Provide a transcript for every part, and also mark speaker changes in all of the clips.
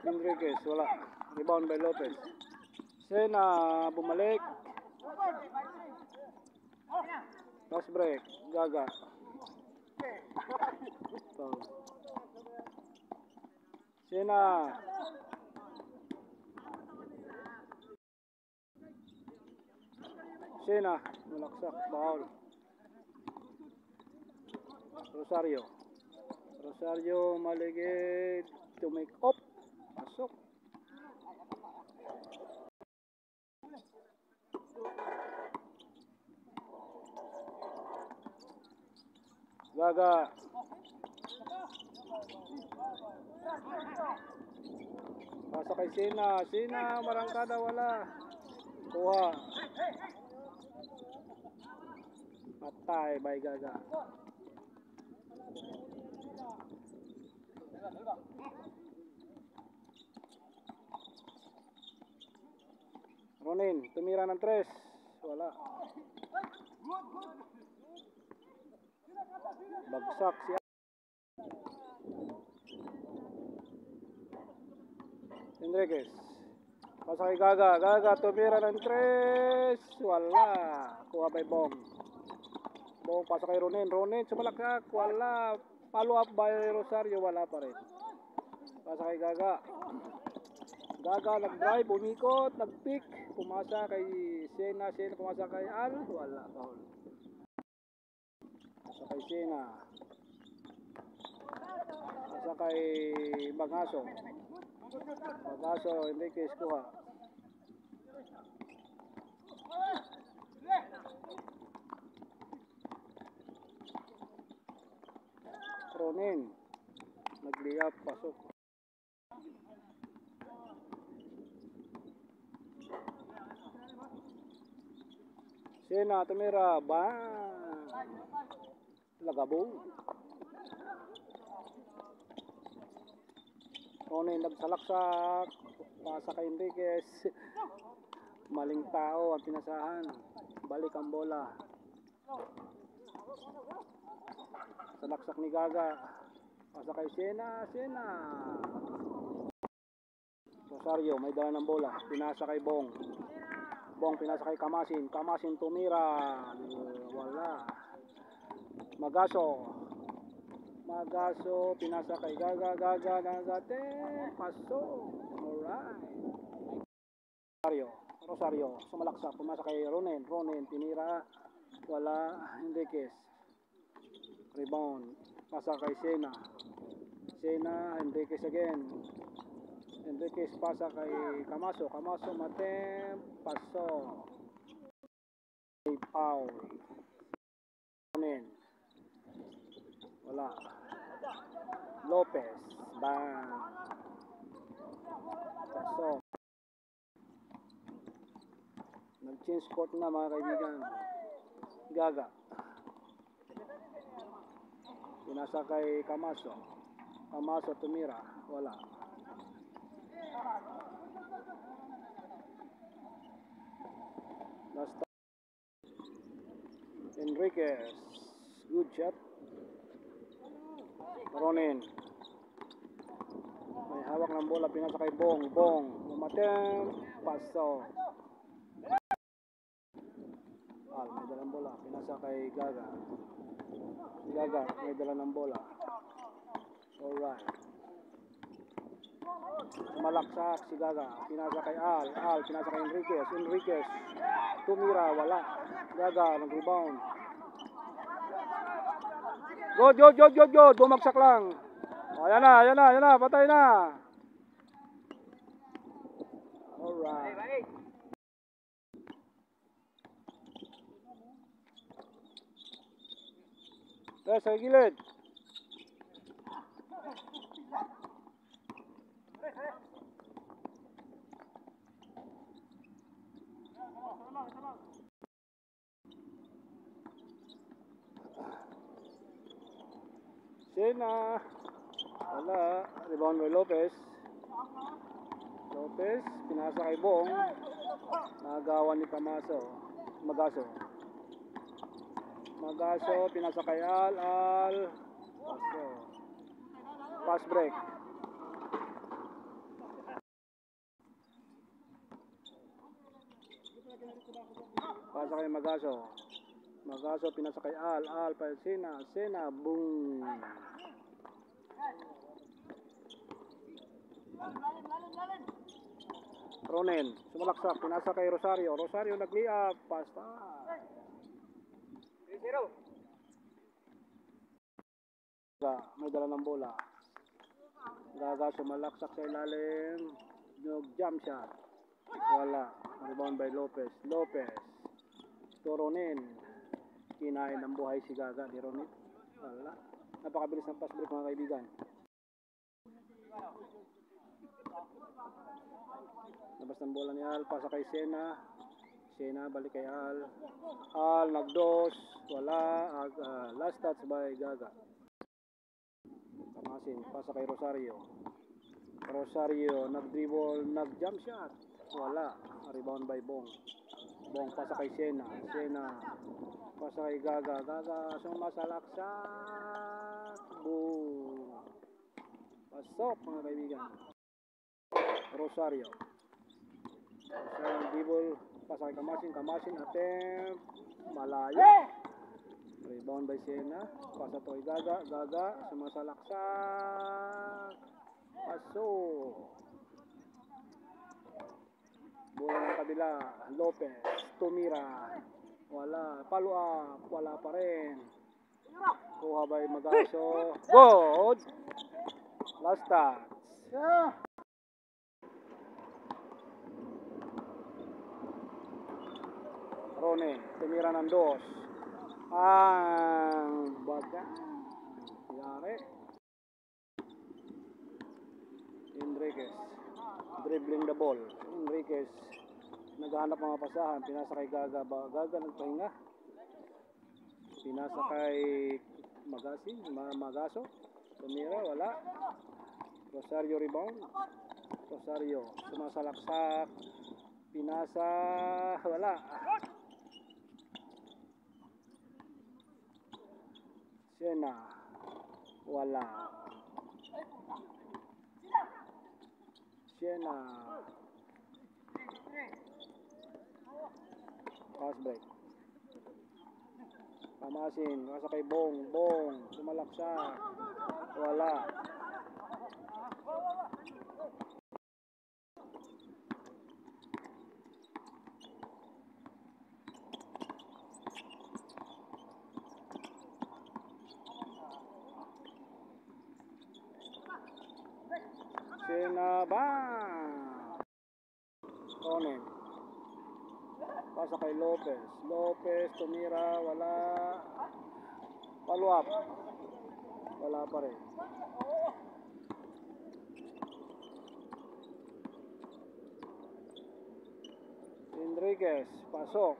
Speaker 1: Enriquez, wala. Rebound by Lopez. Sena, bumalik. Pass break, Gaga. Sena. Sena, malaksak, bawal. Rosario. Rosario maligid to make up. Pasok. Gaga. Pasa kay Sena. Sena, marangkada, wala. Kuha. Patay by Gaga. Ronin, tumira ng 3. Wala. Bagsak siya. Enriquez. Pasa kay Gaga. Gaga, tumira ng 3. Wala. Kuha by Bong. Bong, pasa kay Ronin. Ronin, sumalakak. Wala. Follow up by Rosario. Wala pa rin. Pasa kay Gaga. Gaga, nag-drive, umikot, nag-pick. Pumasa kay Sena. Sena, pumasa kay Al. Wala. Foul. Pasa kay Sena. Pasa kay Bagaso. Bagaso, Enriquez, kuha. Ronin. Nag-layup, pasok. Sena, tumira, bang! Lagabo. Ronin, nagsalaksak. Pasa kay Enriquez. Maling tao ang pinasahan. Balik ang bola. Salaksak ni Gaga. Pasa kay Sena. Sena. Rosario, may dala ng bola. Pinasa kay Bong. Bong, pinasa kay Kamasin. Kamasin tumira. Wala. Magaso. Magaso, pinasa kay Gaga. Gaga, nagate. Paso. Alright. Rosario. Rosario, sumalaksak. Pumasa kay Ronen. Ronen, tinira. Wala. Enriquez. Rebound. Pasa kay Sena. Sena, Enriquez again. Enriquez pasa kay Camaso. Camaso, matem. Paso. Foul. Wala. Lopez. Bang. Paso. Nag-change court na mga kaibigan. Gaga. Pinasa kay Camaso. Camaso tumira. Wala. Last time. Enriquez. Good shot. Ronin. May hawak ng bola. Pinasa kay Bong. Bong. Umatem. Paso. May dalang bola. Pinasa kay Gaga. Gaga. May dala ng bola. Alright. Malaksak si Gaga. Pinasa kay Al. Al. Pinasa kay Enriquez. Enriquez. Tumira. Wala. Gaga. Nag-rebound. Good, good, good, good, good. Bumagsak lang. Ayan na, ayan na, ayan na. Patay na. Alright. Yes, sa gilid. Sena. Wala. Rebound by Lopez. Lopez. Pinasa kay Bong. Nagawan ni Camaso. Magaso. Magaso. Pinasa kay Al. Al. Paso. Pass break. Pasa kay Magaso. Magaso pinasa kay Al pa Sena, boom. Ronen, sumalaksak, pinasa kay Rosario. Rosario nag-liap, pasta. 3-0. May dala ng bola. Gaga sumalaksak sa ilalim. Jump shot. Wala. Rebound by Lopez. To Ronen. Kinain ng buhay si Gaga ni Ronen. Wala. Napakabilis ng pass break mga kaibigan. Labas ng bola ni Al. Pasa kay Sena. Balik kay Al. Nagdos. Wala. Last touch by Gaga. Kamasin. Pasa kay Rosario. Nag-dribble. Nag-jump shot. Wala. Rebound by Bong. Pasa kay Sena. Pasa kay Gaga. Sumasalaksak. Boom. Pasok mga kaibigan. Rosario dribble. Pasa kay Kamasin. Attempt. Malayo. Rebound by Sena. Pasa to kay Gaga. Sumasalaksak. Pasok. Bola ng kabila. Lopez. Tumira. Wala. Follow up. Wala pa rin. Kuha by Magaso. Good. Last touch. Ronen. Tumira ng dos. Ang baga. Yari. Enriquez. Dribbling the ball. Enriquez. Naghahanap mga pasahan. Pinasa kay Gaga. Gaga nagpahinga. Pinasa kay Magaso. Tumira. Wala. Rosario rebound. Sumasalaksak. Pinasa. Wala. Sena. Wala. Pass break. Kamasin. Nasa kay Bong. Sumalaksak. Wala. Sena bang. Ronen. Pasa kay Lopez. Tumira. Wala. Follow up. Wala pa rin. Enriquez. Pasok.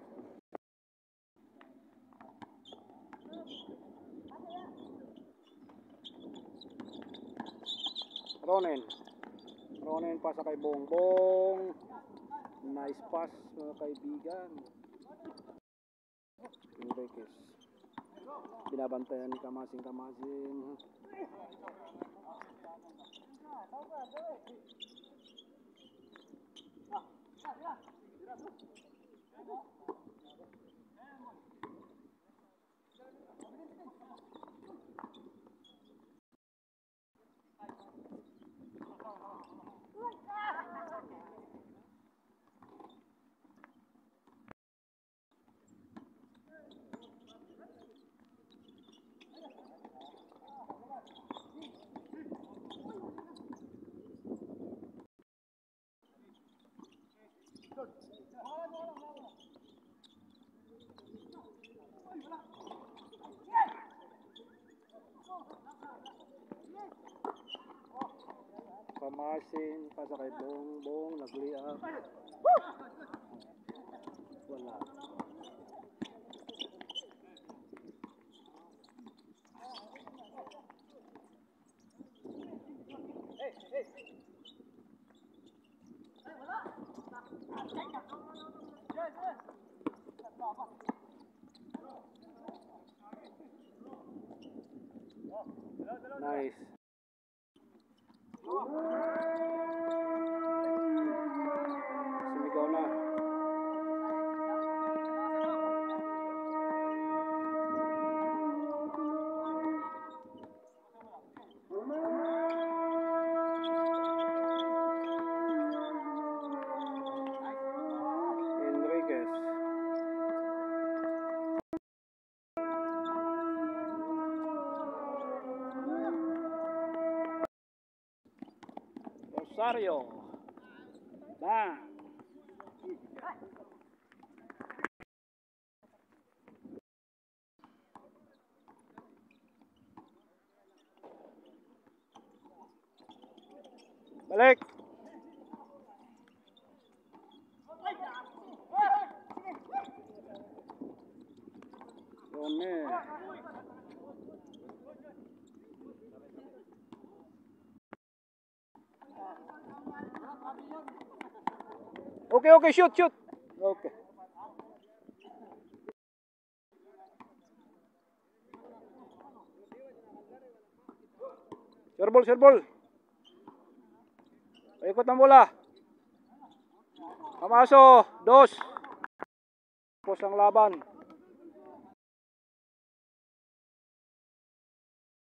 Speaker 1: Ronen pasa kay Bong. Nice pass mga kaibigan. Enriquez. Binabantayan ni Kamasin. Kamasin, pasa kay Bong, nag-liap. Wala. Nice. Sumigaw na. Rosario. Bang. Balik. Ronen. Okay, okay, shoot, shoot. Okay. Serbol, serbol. Ikot ng bola. Pamaso, dos. Tapos ang laban.